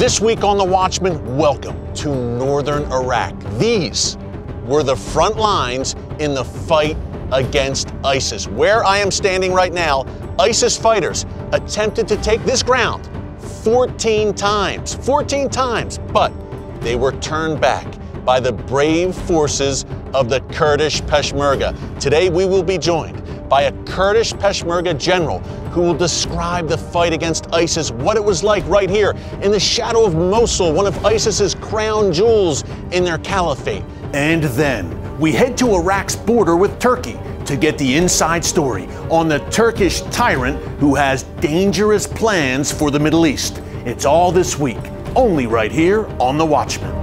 This week on The Watchman, welcome to northern Iraq. These were the front lines in the fight against ISIS. Where I am standing right now, ISIS fighters attempted to take this ground 14 times, but they were turned back by the brave forces of the Kurdish Peshmerga. Today we will be joined by a Kurdish Peshmerga general who will describe the fight against ISIS, what it was like right here in the shadow of Mosul, one of ISIS's crown jewels in their caliphate. And then we head to Iraq's border with Turkey to get the inside story on the Turkish tyrant who has dangerous plans for the Middle East. It's all this week, only right here on The Watchman.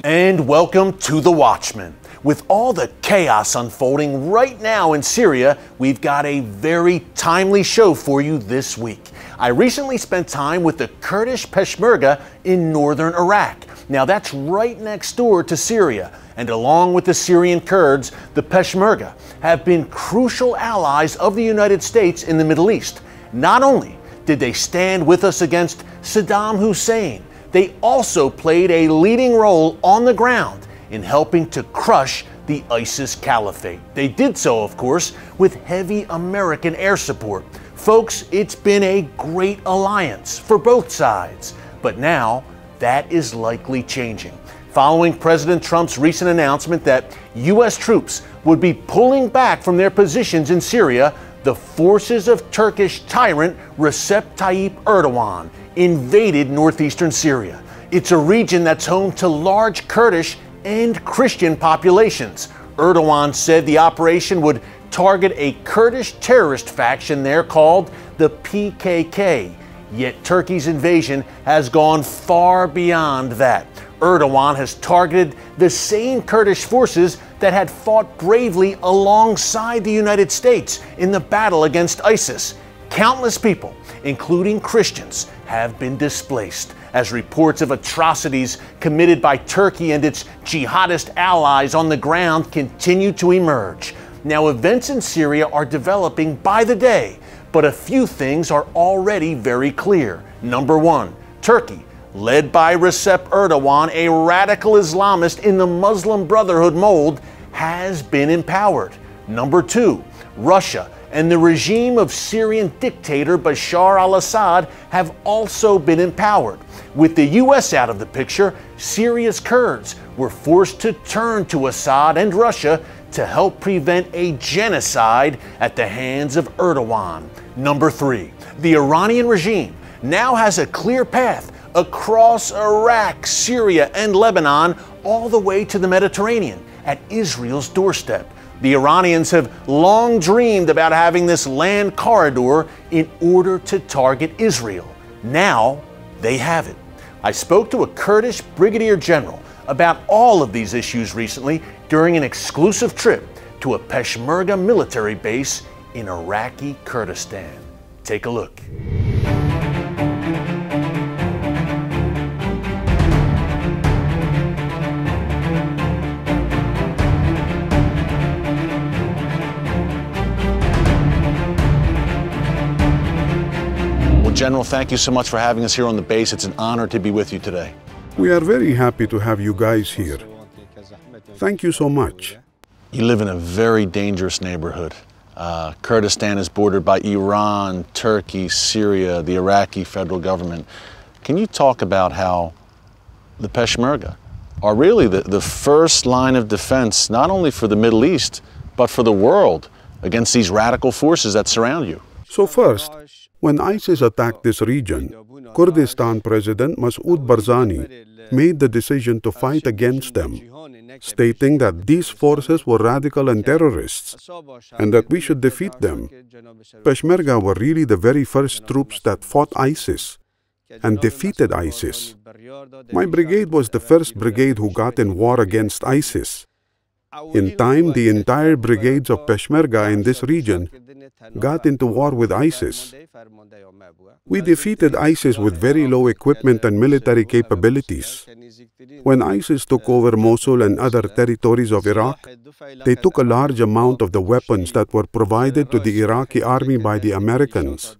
And welcome to The Watchman. With all the chaos unfolding right now in Syria, we've got a very timely show for you this week. I recently spent time with the Kurdish Peshmerga in northern Iraq. Now that's right next door to Syria, and along with the Syrian Kurds, the Peshmerga have been crucial allies of the United States in the Middle East. Not only did they stand with us against Saddam Hussein, they also played a leading role on the ground in helping to crush the ISIS caliphate. They did so, of course, with heavy American air support. Folks, it's been a great alliance for both sides, but now that is likely changing. Following President Trump's recent announcement that U.S. troops would be pulling back from their positions in Syria, the forces of Turkish tyrant Recep Tayyip Erdogan invaded northeastern Syria. It's a region that's home to large Kurdish and Christian populations. Erdogan said the operation would target a Kurdish terrorist faction there called the PKK. Yet Turkey's invasion has gone far beyond that. Erdogan has targeted the same Kurdish forces that had fought bravely alongside the United States in the battle against ISIS. Countless people, including Christians, have been displaced as reports of atrocities committed by Turkey and its jihadist allies on the ground continue to emerge. Now, events in Syria are developing by the day, but a few things are already very clear. Number one, Turkey, led by Recep Erdogan, a radical Islamist in the Muslim Brotherhood mold, has been empowered. Number two, Russia and the regime of Syrian dictator Bashar al-Assad have also been empowered. With the U.S. out of the picture, Syria's Kurds were forced to turn to Assad and Russia to help prevent a genocide at the hands of Erdogan. Number three, the Iranian regime now has a clear path across Iraq, Syria, and Lebanon all the way to the Mediterranean at Israel's doorstep. The Iranians have long dreamed about having this land corridor in order to target Israel. Now they have it. I spoke to a Kurdish brigadier general about all of these issues recently during an exclusive trip to a Peshmerga military base in Iraqi Kurdistan. Take a look. General, thank you so much for having us here on the base. It's an honor to be with you today. We are very happy to have you guys here. Thank you so much. You live in a very dangerous neighborhood. Kurdistan is bordered by Iran, Turkey, Syria, the Iraqi federal government. Can you talk about how the Peshmerga are really the first line of defense, not only for the Middle East, but for the world against these radical forces that surround you? So first, when ISIS attacked this region, Kurdistan President Masoud Barzani made the decision to fight against them, stating that these forces were radical and terrorists, and that we should defeat them. Peshmerga were really the very first troops that fought ISIS, and defeated ISIS. My brigade was the first brigade who got in war against ISIS. In time, the entire brigades of Peshmerga in this region got into war with ISIS. We defeated ISIS with very low equipment and military capabilities. When ISIS took over Mosul and other territories of Iraq, they took a large amount of the weapons that were provided to the Iraqi army by the Americans.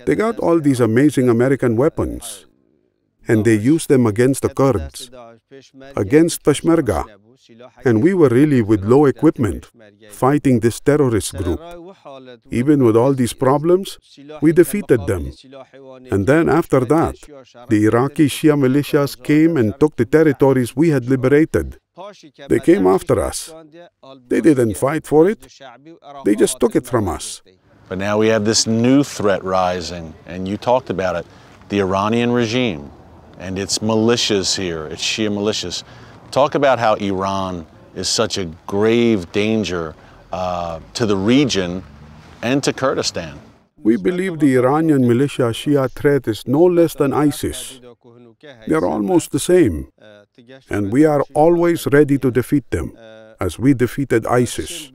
They got all these amazing American weapons, and they used them against the Kurds, against Peshmerga. And we were really with low equipment, fighting this terrorist group. Even with all these problems, we defeated them. And then after that, the Iraqi Shia militias came and took the territories we had liberated. They came after us. They didn't fight for it. They just took it from us. But now we have this new threat rising, and you talked about it, the Iranian regime and its militias here, its Shia militias. Talk about how Iran is such a grave danger to the region and to Kurdistan. We believe the Iranian militia Shia threat is no less than ISIS. They are almost the same, and we are always ready to defeat them, as we defeated ISIS.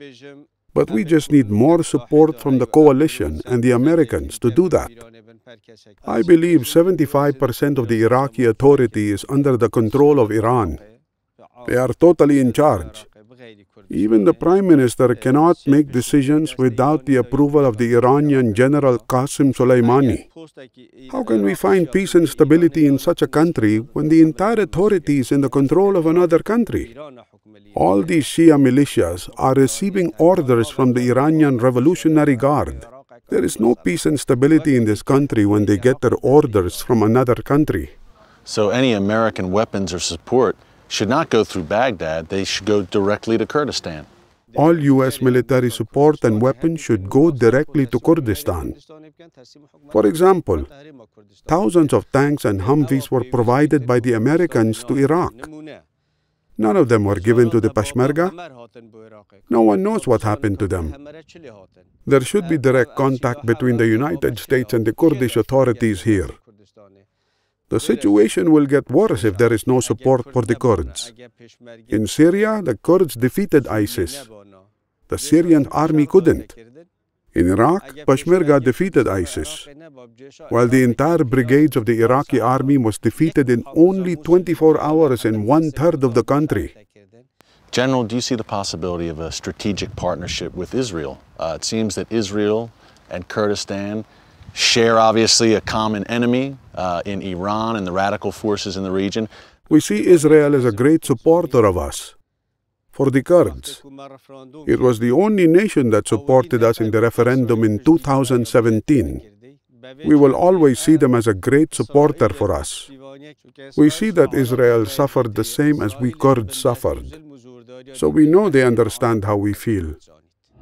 But we just need more support from the coalition and the Americans to do that. I believe 75% of the Iraqi authority is under the control of Iran. They are totally in charge. Even the Prime Minister cannot make decisions without the approval of the Iranian General Qasem Soleimani. How can we find peace and stability in such a country when the entire authority is in the control of another country? All these Shia militias are receiving orders from the Iranian Revolutionary Guard. There is no peace and stability in this country when they get their orders from another country. So any American weapons or support should not go through Baghdad, they should go directly to Kurdistan. All U.S. military support and weapons should go directly to Kurdistan. For example, thousands of tanks and Humvees were provided by the Americans to Iraq. None of them were given to the Peshmerga. No one knows what happened to them. There should be direct contact between the United States and the Kurdish authorities here. The situation will get worse if there is no support for the Kurds. In Syria, the Kurds defeated ISIS. The Syrian army couldn't. In Iraq, Peshmerga defeated ISIS, while the entire brigades of the Iraqi army was defeated in only 24 hours in one-third of the country. General, do you see the possibility of a strategic partnership with Israel? It seems that Israel and Kurdistan share, obviously, a common enemy in Iran and the radical forces in the region. We see Israel as a great supporter of us. For the Kurds, it was the only nation that supported us in the referendum in 2017. We will always see them as a great supporter for us. We see that Israel suffered the same as we Kurds suffered. So we know they understand how we feel.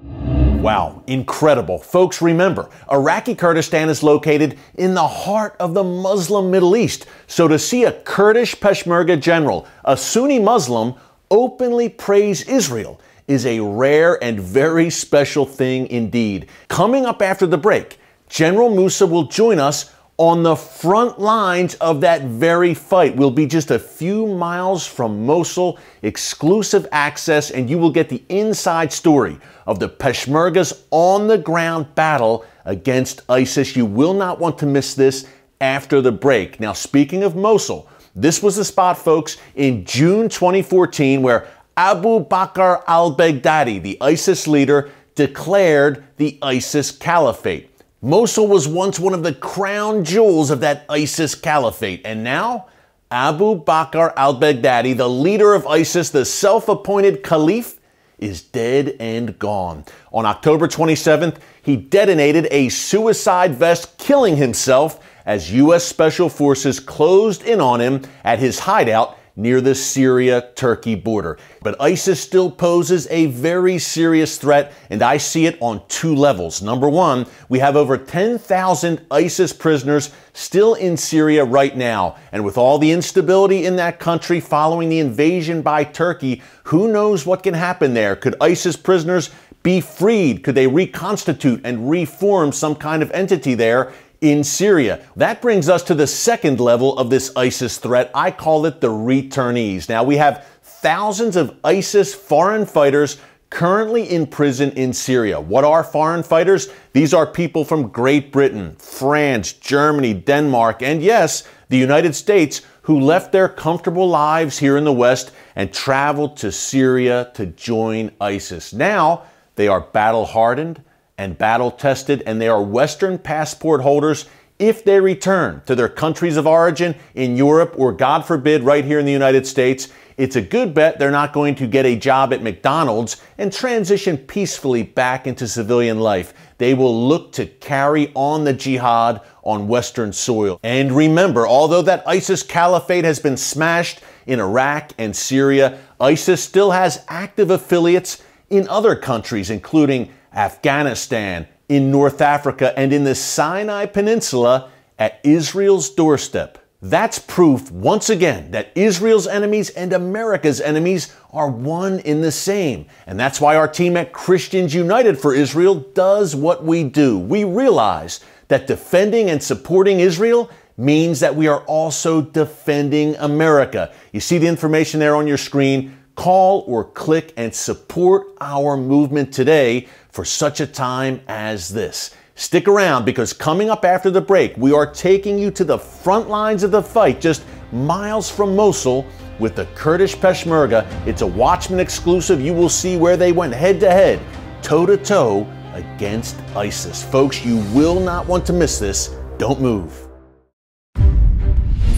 Wow, incredible. Folks, remember, Iraqi Kurdistan is located in the heart of the Muslim Middle East. So to see a Kurdish Peshmerga general, a Sunni Muslim, openly praise Israel is a rare and very special thing indeed. Coming up after the break, General Musa will join us on the front lines of that very fight. We'll be just a few miles from Mosul, exclusive access, and you will get the inside story of the Peshmerga's on-the-ground battle against ISIS. You will not want to miss this after the break. Now, speaking of Mosul, this was the spot, folks, in June 2014 where Abu Bakr al-Baghdadi, the ISIS leader, declared the ISIS caliphate. Mosul was once one of the crown jewels of that ISIS caliphate, and now Abu Bakr al-Baghdadi, the leader of ISIS, the self-appointed caliph, is dead and gone. On October 27th, he detonated a suicide vest, killing himself as U.S. Special Forces closed in on him at his hideout near the Syria-Turkey border. But ISIS still poses a very serious threat, and I see it on two levels. Number one, we have over 10,000 ISIS prisoners still in Syria right now. And with all the instability in that country following the invasion by Turkey, who knows what can happen there? Could ISIS prisoners be freed? Could they reconstitute and reform some kind of entity there? in Syria. That brings us to the second level of this ISIS threat. I call it the returnees. Now, we have thousands of ISIS foreign fighters currently in prison in Syria. What are foreign fighters? These are people from Great Britain, France, Germany, Denmark, and yes, the United States, who left their comfortable lives here in the West and traveled to Syria to join ISIS. Now, they are battle-hardened and battle-tested, and they are Western passport holders if they return to their countries of origin in Europe or, God forbid, right here in the United States. It's a good bet they're not going to get a job at McDonald's and transition peacefully back into civilian life. They will look to carry on the jihad on Western soil. And remember, although that ISIS caliphate has been smashed in Iraq and Syria, ISIS still has active affiliates in other countries, including Afghanistan, in North Africa, and in the Sinai Peninsula at Israel's doorstep. That's proof, once again, that Israel's enemies and America's enemies are one in the same. And that's why our team at Christians United for Israel does what we do. We realize that defending and supporting Israel means that we are also defending America. You see the information there on your screen. Call or click and support our movement today for such a time as this. Stick around, because coming up after the break, we are taking you to the front lines of the fight just miles from Mosul with the Kurdish Peshmerga. It's a Watchman exclusive. You will see where they went head-to-head, toe-to-toe against ISIS. Folks, you will not want to miss this. Don't move.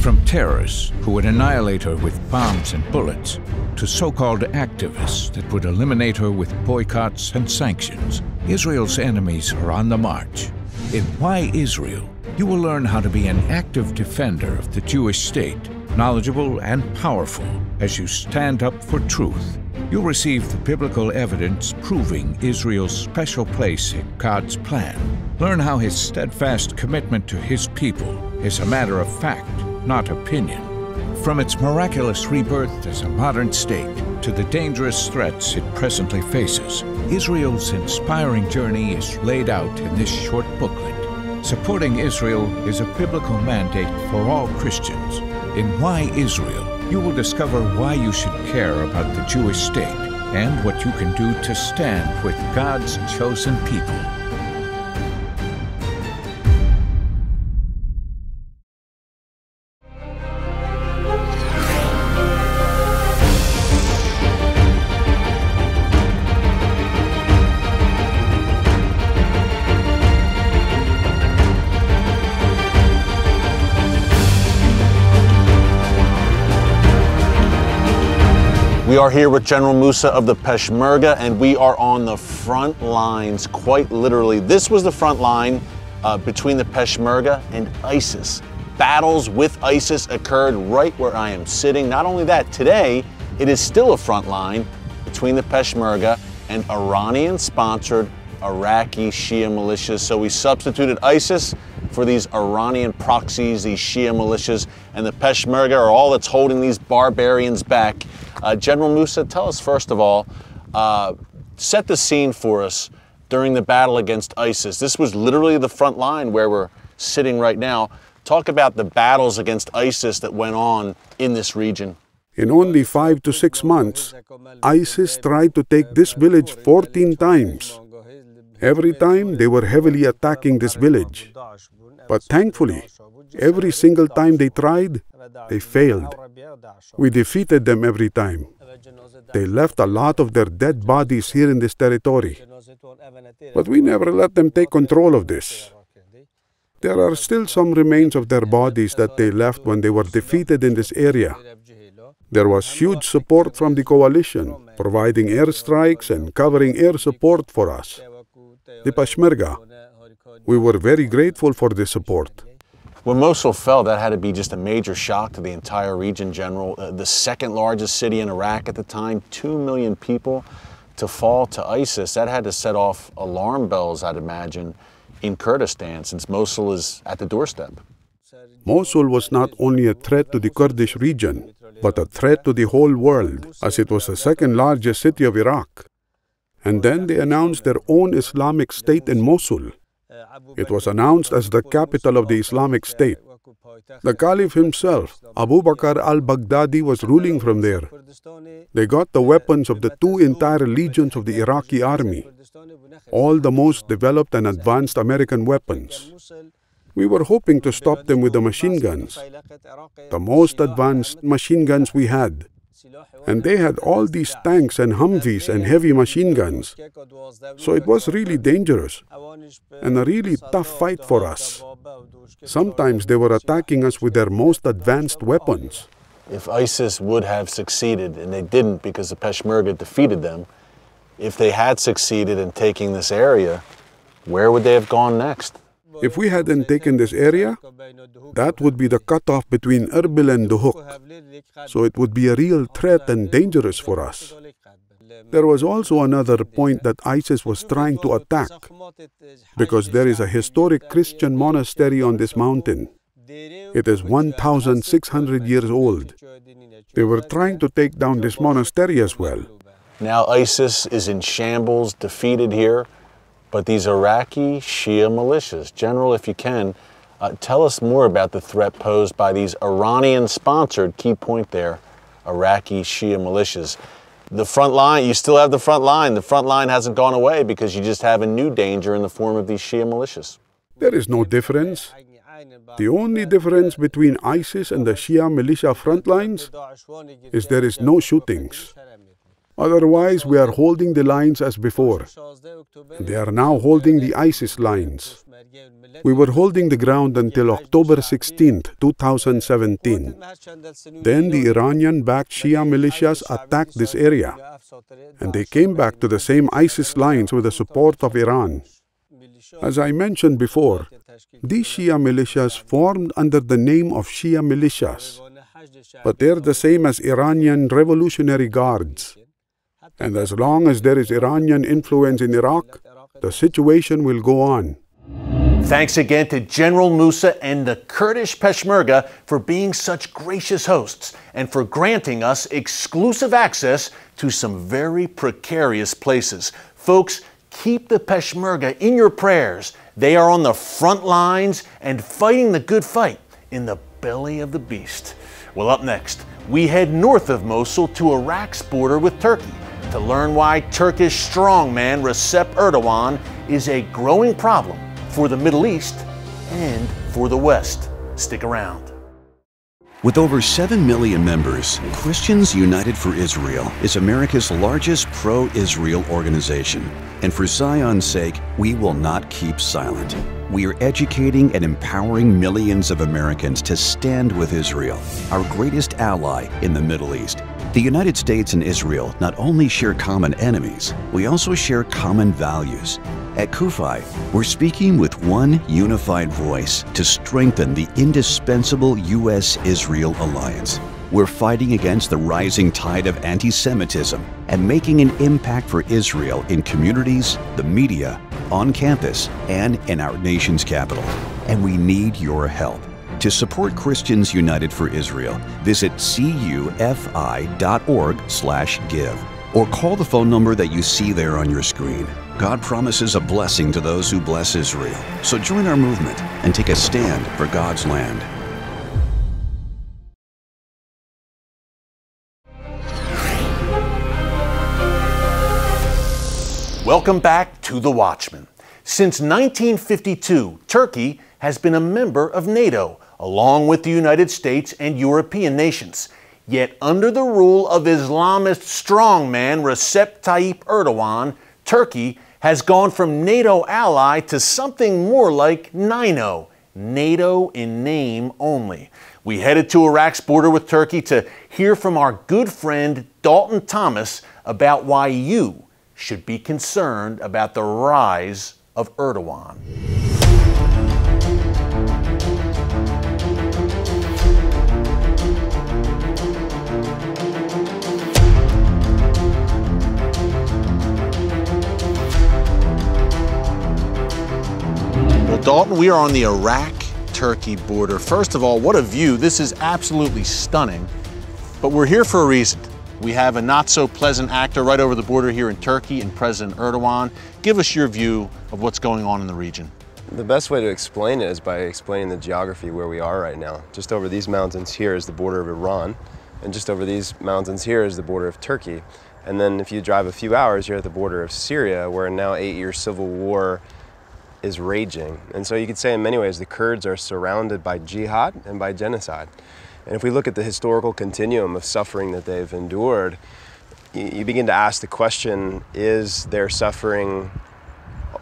From terrorists who would annihilate her with bombs and bullets, to so-called activists that would eliminate her with boycotts and sanctions, Israel's enemies are on the march. In Why Israel, you will learn how to be an active defender of the Jewish state, knowledgeable and powerful as you stand up for truth. You'll receive the biblical evidence proving Israel's special place in God's plan. Learn how His steadfast commitment to His people is a matter of fact, not opinion. From its miraculous rebirth as a modern state to the dangerous threats it presently faces, Israel's inspiring journey is laid out in this short booklet. Supporting Israel is a biblical mandate for all Christians. In Why Israel, you will discover why you should care about the Jewish state and what you can do to stand with God's chosen people. We are here with General Musa of the Peshmerga, and we are on the front lines, quite literally. This was the front line between the Peshmerga and ISIS. Battles with ISIS occurred right where I am sitting. Not only that, today it is still a front line between the Peshmerga and Iranian-sponsored Iraqi Shia militias. So we substituted ISIS for these Iranian proxies, these Shia militias, and the Peshmerga are all that's holding these barbarians back. General Musa, tell us first of all, set the scene for us during the battle against ISIS. This was literally the front line where we're sitting right now. Talk about the battles against ISIS that went on in this region. In only 5 to 6 months, ISIS tried to take this village 14 times. Every time they were heavily attacking this village. But thankfully, every single time they tried, they failed. We defeated them every time. They left a lot of their dead bodies here in this territory. But we never let them take control of this. There are still some remains of their bodies that they left when they were defeated in this area. There was huge support from the coalition, providing airstrikes and covering air support for us. The Peshmerga. We were very grateful for this support. When Mosul fell, that had to be just a major shock to the entire region, General. The second largest city in Iraq at the time, 2 million people to fall to ISIS. That had to set off alarm bells, I'd imagine, in Kurdistan, since Mosul is at the doorstep. Mosul was not only a threat to the Kurdish region, but a threat to the whole world, as it was the second largest city of Iraq. And then they announced their own Islamic state in Mosul. It was announced as the capital of the Islamic State. The Caliph himself, Abu Bakr al-Baghdadi, was ruling from there. They got the weapons of the two entire legions of the Iraqi army, all the most developed and advanced American weapons. We were hoping to stop them with the machine guns, the most advanced machine guns we had. And they had all these tanks and Humvees and heavy machine guns. So it was really dangerous and a really tough fight for us. Sometimes they were attacking us with their most advanced weapons. If ISIS would have succeeded, and they didn't because the Peshmerga defeated them, if they had succeeded in taking this area, where would they have gone next? If we hadn't taken this area, that would be the cutoff between Erbil and Duhok. So it would be a real threat and dangerous for us. There was also another point that ISIS was trying to attack, because there is a historic Christian monastery on this mountain. It is 1,600 years old. They were trying to take down this monastery as well. Now ISIS is in shambles, defeated here, but these Iraqi Shia militias. General, if you can, tell us more about the threat posed by these Iranian-sponsored, key point there, Iraqi Shia militias. The front line, you still have the front line. The front line hasn't gone away because you just have a new danger in the form of these Shia militias. There is no difference. The only difference between ISIS and the Shia militia front lines is there is no shootings. Otherwise, we are holding the lines as before. They are now holding the ISIS lines. We were holding the ground until October 16, 2017. Then the Iranian-backed Shia militias attacked this area, and they came back to the same ISIS lines with the support of Iran. As I mentioned before, these Shia militias formed under the name of Shia militias, but they're the same as Iranian Revolutionary Guards. And as long as there is Iranian influence in Iraq, the situation will go on. Thanks again to General Musa and the Kurdish Peshmerga for being such gracious hosts and for granting us exclusive access to some very precarious places. Folks, keep the Peshmerga in your prayers. They are on the front lines and fighting the good fight in the belly of the beast. Well, up next, we head north of Mosul to Iraq's border with Turkey to learn why Turkish strongman Recep Erdogan is a growing problem for the Middle East and for the West. Stick around. With over 7 million members, Christians United for Israel is America's largest pro-Israel organization. And for Zion's sake, we will not keep silent. We are educating and empowering millions of Americans to stand with Israel, our greatest ally in the Middle East. The United States and Israel not only share common enemies, we also share common values. At QAEDA, we're speaking with one unified voice to strengthen the indispensable U.S.-Israel alliance. We're fighting against the rising tide of anti-Semitism and making an impact for Israel in communities, the media, on campus, and in our nation's capital. And we need your help. To support Christians United for Israel, visit cufi.org/give or call the phone number that you see there on your screen. God promises a blessing to those who bless Israel. So join our movement and take a stand for God's land. Welcome back to The Watchman. Since 1952, Turkey has been a member of NATO, along with the United States and European nations. Yet under the rule of Islamist strongman Recep Tayyip Erdogan, Turkey has gone from NATO ally to something more like NINO, NATO in name only. We headed to Iraq's border with Turkey to hear from our good friend Dalton Thomas about why you should be concerned about the rise of Erdogan. Well, Dalton, we are on the Iraq-Turkey border. First of all, what a view. This is absolutely stunning. But we're here for a reason. We have a not-so-pleasant actor right over the border here in Turkey, and President Erdogan. Give us your view of what's going on in the region. The best way to explain it is by explaining the geography where we are right now. Just over these mountains here is the border of Iran, and just over these mountains here is the border of Turkey. And then if you drive a few hours, you're at the border of Syria, where now 8-year civil war is raging. And so you could say in many ways the Kurds are surrounded by jihad and by genocide. And if we look at the historical continuum of suffering that they've endured, you begin to ask the question, is their suffering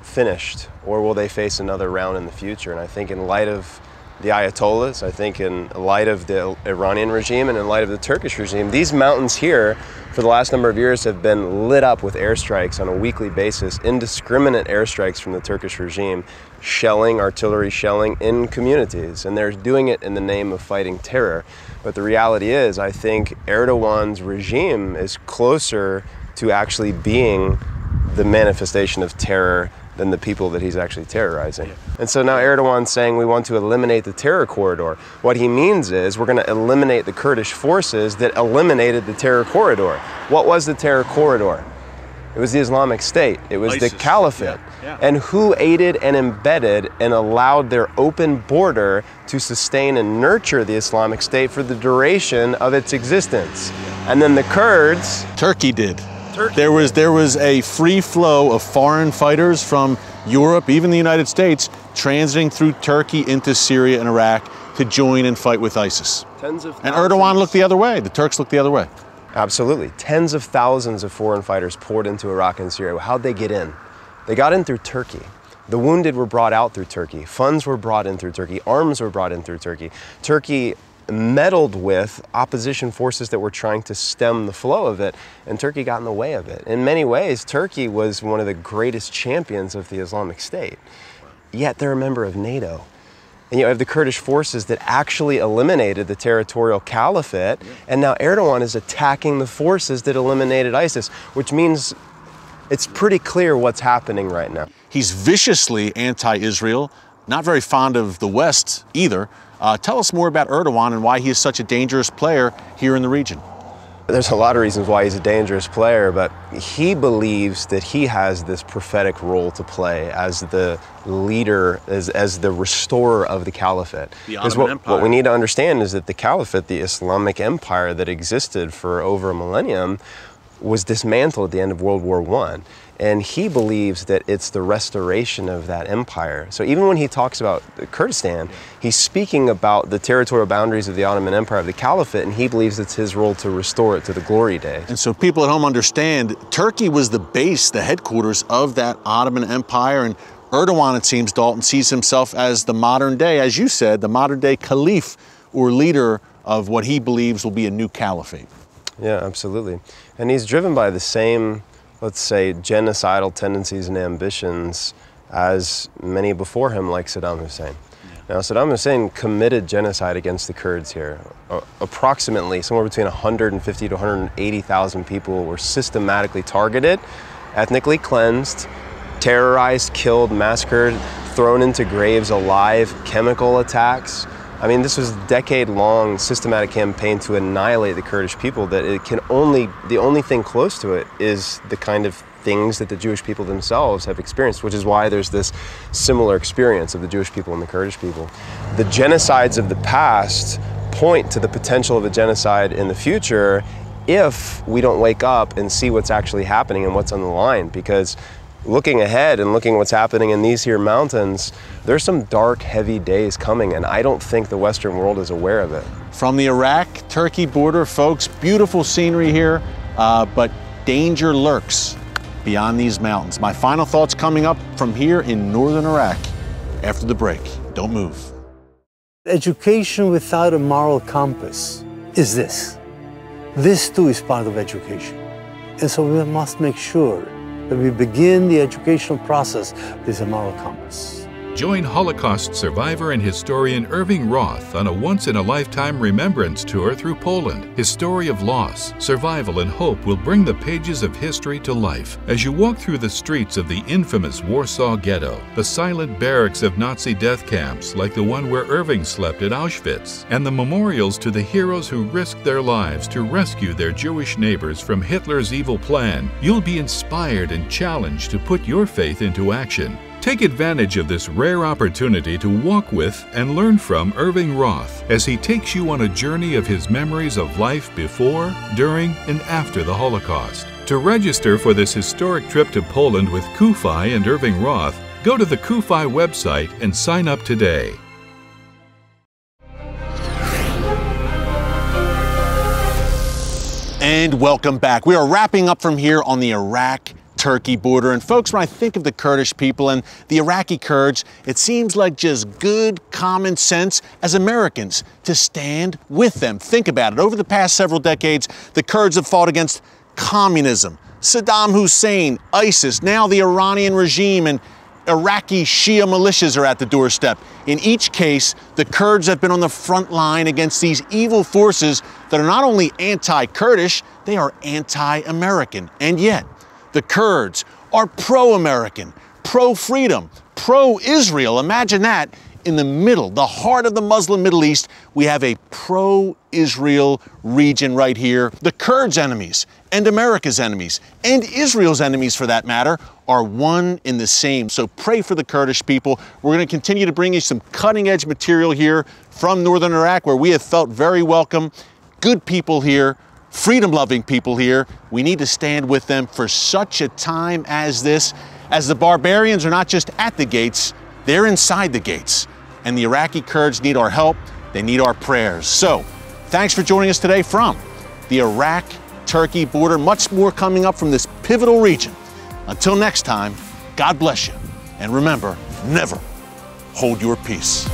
finished, or will they face another round in the future? And I think in light of the Ayatollahs, I think in light of the Iranian regime and in light of the Turkish regime, these mountains here for the last number of years have been lit up with airstrikes on a weekly basis, indiscriminate airstrikes from the Turkish regime, shelling, artillery shelling in communities. And they're doing it in the name of fighting terror. But the reality is, I think Erdogan's regime is closer to actually being the manifestation of terror than the people that he's actually terrorizing. And so now Erdogan's saying we want to eliminate the terror corridor. What he means is we're going to eliminate the Kurdish forces that eliminated the terror corridor. What was the terror corridor? It was the Islamic State. It was ISIS. The Caliphate. Yeah. And who aided and embedded and allowed their open border to sustain and nurture the Islamic State for the duration of its existence? And then the Kurds... Turkey did. There was a free flow of foreign fighters from Europe, even the United States, transiting through Turkey into Syria and Iraq to join and fight with ISIS. Tens of thousands. And Erdogan looked the other way. The Turks looked the other way. Absolutely. Tens of thousands of foreign fighters poured into Iraq and Syria. How'd they get in? They got in through Turkey. The wounded were brought out through Turkey. Funds were brought in through Turkey. Arms were brought in through Turkey. Turkey meddled with opposition forces that were trying to stem the flow of it, and Turkey got in the way of it. In many ways, Turkey was one of the greatest champions of the Islamic State, yet they're a member of NATO. And you have the Kurdish forces that actually eliminated the territorial caliphate, and now Erdogan is attacking the forces that eliminated ISIS, which means it's pretty clear what's happening right now. He's viciously anti-Israel, not very fond of the West either. Tell us more about Erdogan and why he is such a dangerous player here in the region. There's a lot of reasons why he's a dangerous player, but he believes that he has this prophetic role to play as the leader, as the restorer of the caliphate. The Ottoman Empire. What we need to understand is that the caliphate, the Islamic empire that existed for over a millennium, was dismantled at the end of World War I. And he believes that it's the restoration of that empire. So even when he talks about Kurdistan, he's speaking about the territorial boundaries of the Ottoman Empire, of the Caliphate, and he believes it's his role to restore it to the glory days. And so people at home understand, Turkey was the base, the headquarters of that Ottoman Empire, and Erdogan, it seems, Dalton, sees himself as the modern day, as you said, the modern day caliph or leader of what he believes will be a new caliphate. Yeah, absolutely. And he's driven by the same, let's say, genocidal tendencies and ambitions as many before him, like Saddam Hussein. Now, Saddam Hussein committed genocide against the Kurds here. Approximately somewhere between 150 to 180,000 people were systematically targeted, ethnically cleansed, terrorized, killed, massacred, thrown into graves alive, chemical attacks. I mean, this was a decade-long systematic campaign to annihilate the Kurdish people that it can only, the only thing close to it is the kind of things that the Jewish people themselves have experienced, which is why there's this similar experience of the Jewish people and the Kurdish people. The genocides of the past point to the potential of a genocide in the future if we don't wake up and see what's actually happening and what's on the line, because looking ahead and looking what's happening in these here mountains, there's some dark, heavy days coming, and I don't think the Western world is aware of it. From the Iraq-Turkey border, folks, beautiful scenery here, but danger lurks beyond these mountains. My final thoughts coming up from here in northern Iraq after the break. Don't move. Education without a moral compass is this. This too is part of education. And so we must make sure that we begin the educational process with a moral compass. Join Holocaust survivor and historian Irving Roth on a once-in-a-lifetime remembrance tour through Poland. His story of loss, survival, and hope will bring the pages of history to life as you walk through the streets of the infamous Warsaw Ghetto, the silent barracks of Nazi death camps like the one where Irving slept at Auschwitz, and the memorials to the heroes who risked their lives to rescue their Jewish neighbors from Hitler's evil plan. You'll be inspired and challenged to put your faith into action. Take advantage of this rare opportunity to walk with and learn from Irving Roth as he takes you on a journey of his memories of life before, during, and after the Holocaust. To register for this historic trip to Poland with KUFI and Irving Roth, go to the KUFI website and sign up today. And welcome back. We are wrapping up from here on the Iraq-Turkey border. And folks, when I think of the Kurdish people and the Iraqi Kurds, it seems like just good common sense as Americans to stand with them. Think about it. Over the past several decades, the Kurds have fought against communism, Saddam Hussein, ISIS, now the Iranian regime, and Iraqi Shia militias are at the doorstep. In each case, the Kurds have been on the front line against these evil forces that are not only anti-Kurdish, they are anti-American. And yet, the Kurds are pro-American, pro-freedom, pro-Israel. Imagine that. In the middle, the heart of the Muslim Middle East, we have a pro-Israel region right here. The Kurds' enemies and America's enemies and Israel's enemies, for that matter, are one in the same. So pray for the Kurdish people. We're going to continue to bring you some cutting-edge material here from northern Iraq, where we have felt very welcome. Good people here, freedom-loving people here. We need to stand with them for such a time as this, as the barbarians are not just at the gates, they're inside the gates. And the Iraqi Kurds need our help. They need our prayers. So, thanks for joining us today from the Iraq-Turkey border. Much more coming up from this pivotal region. Until next time, God bless you. And remember, never hold your peace.